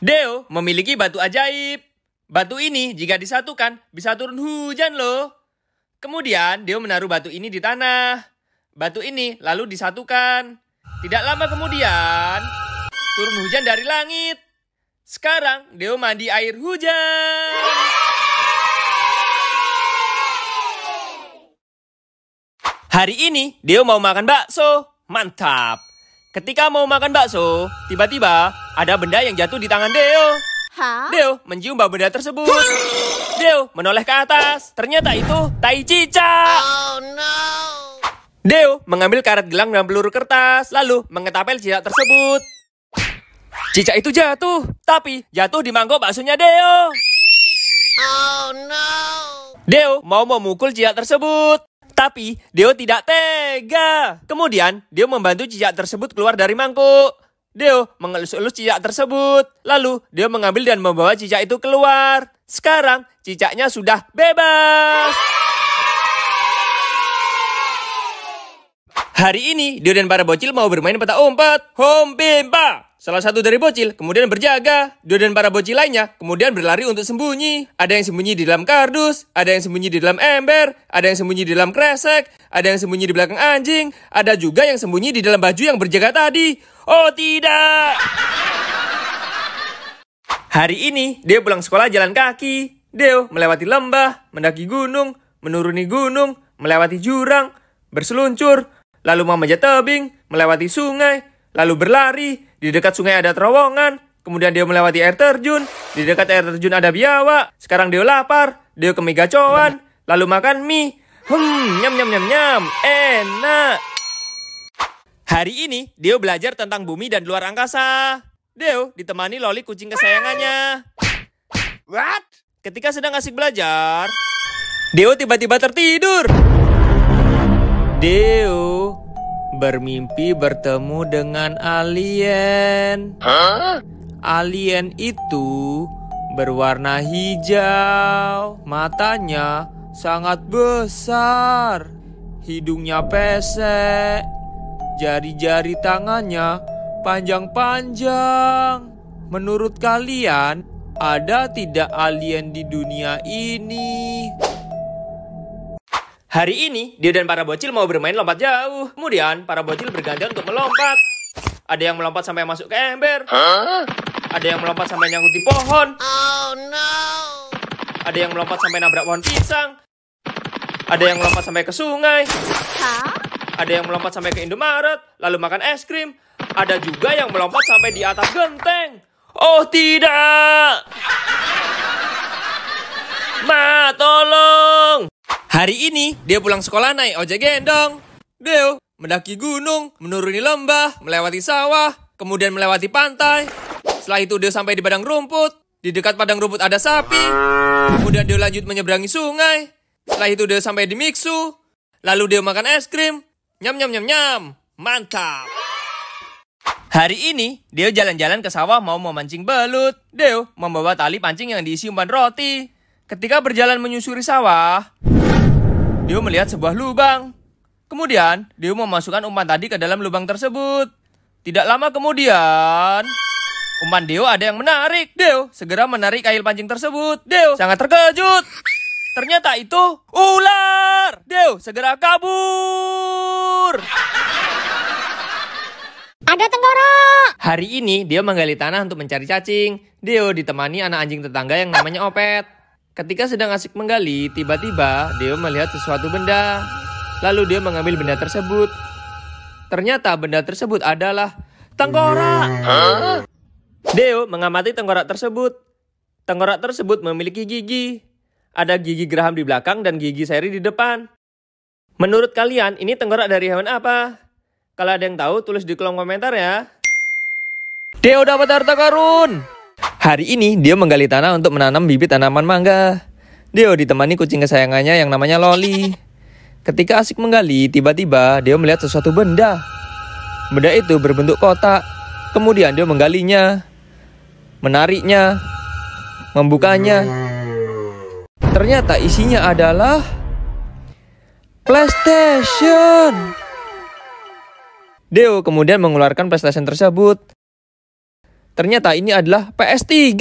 Deo memiliki batu ajaib. Batu ini jika disatukan bisa turun hujan loh. Kemudian Deo menaruh batu ini di tanah. Batu ini lalu disatukan. Tidak lama kemudian turun hujan dari langit. Sekarang Deo mandi air hujan. Hari ini Deo mau makan bakso. Mantap. Ketika mau makan bakso, tiba-tiba ada benda yang jatuh di tangan Deo. Hah? Deo mencium bau benda tersebut. Deo menoleh ke atas. Ternyata itu tai cicak. Oh no. Deo mengambil karet gelang dan peluru kertas, lalu mengetapel cicak tersebut. Cicak itu jatuh, tapi jatuh di mangkok baksonya Deo. Oh no. Deo mau memukul cicak tersebut, tapi Deo tidak tega. Kemudian Deo membantu cicak tersebut keluar dari mangkuk. Deo mengelus-elus cicak tersebut, lalu Deo mengambil dan membawa cicak itu keluar. Sekarang cicaknya sudah bebas. Hari ini Deo dan para bocil mau bermain petak umpet. Hom Bimpa. Salah satu dari bocil kemudian berjaga. Deo dan para bocil lainnya kemudian berlari untuk sembunyi. Ada yang sembunyi di dalam kardus, ada yang sembunyi di dalam ember, ada yang sembunyi di dalam kresek, ada yang sembunyi di belakang anjing, ada juga yang sembunyi di dalam baju yang berjaga tadi. Oh tidak! Hari ini Deo pulang sekolah jalan kaki. Deo melewati lembah, mendaki gunung, menuruni gunung, melewati jurang, berseluncur, lalu memanjat tebing, melewati sungai, lalu berlari. Di dekat sungai ada terowongan. Kemudian Deo melewati air terjun. Di dekat air terjun ada biawak. Sekarang Deo lapar. Deo ke megacoan. Lalu makan mie. Nyam nyam nyam nyam. Enak. Hari ini Deo belajar tentang bumi dan luar angkasa. Deo ditemani Loli kucing kesayangannya. What? Ketika sedang asik belajar, Deo tiba-tiba tertidur. Deo bermimpi bertemu dengan alien. Alien itu berwarna hijau. Matanya sangat besar. Hidungnya pesek. Jari-jari tangannya panjang-panjang. Menurut kalian, ada tidak alien di dunia ini? Hari ini, Deo dan para bocil mau bermain lompat jauh. Kemudian, para bocil bergantian untuk melompat. Ada yang melompat sampai masuk ke ember. Ada yang melompat sampai nyangkut di pohon. Oh no. Ada yang melompat sampai nabrak pohon pisang. Ada yang melompat sampai ke sungai. Hah? Ada yang melompat sampai ke Indomaret, lalu makan es krim. Ada juga yang melompat sampai di atas genteng. Oh tidak! Ma, tolong! Hari ini, Deo pulang sekolah naik ojek gendong. Deo mendaki gunung, menuruni lembah, melewati sawah, kemudian melewati pantai. Setelah itu Deo sampai di padang rumput. Di dekat padang rumput ada sapi. Kemudian Deo lanjut menyeberangi sungai. Setelah itu Deo sampai di Mixu. Lalu Deo makan es krim. Nyam nyam nyam nyam. Mantap. Hari ini, Deo jalan-jalan ke sawah mau memancing belut. Deo membawa tali pancing yang diisi umpan roti. Ketika berjalan menyusuri sawah, Deo melihat sebuah lubang. Kemudian, Deo memasukkan umpan tadi ke dalam lubang tersebut. Tidak lama kemudian, umpan Deo ada yang menarik. Deo segera menarik kail pancing tersebut. Deo sangat terkejut. Ternyata itu ular. Deo segera kabur. Ada tenggorok. Hari ini, Deo menggali tanah untuk mencari cacing. Deo ditemani anak anjing tetangga yang namanya Opet. Ketika sedang asik menggali, tiba-tiba Deo melihat sesuatu benda. Lalu Deo mengambil benda tersebut. Ternyata benda tersebut adalah tengkorak. Deo mengamati tengkorak tersebut. Tengkorak tersebut memiliki gigi. Ada gigi geraham di belakang dan gigi seri di depan. Menurut kalian, ini tengkorak dari hewan apa? Kalau ada yang tahu, tulis di kolom komentar ya. Deo dapat harta karun. Hari ini, Deo menggali tanah untuk menanam bibit tanaman mangga. Deo ditemani kucing kesayangannya yang namanya Loli. Ketika asik menggali, tiba-tiba Deo melihat sesuatu benda. Benda itu berbentuk kotak. Kemudian Deo menggalinya, menariknya, membukanya. Ternyata isinya adalah PlayStation. Deo kemudian mengeluarkan PlayStation tersebut. Ternyata ini adalah PS3.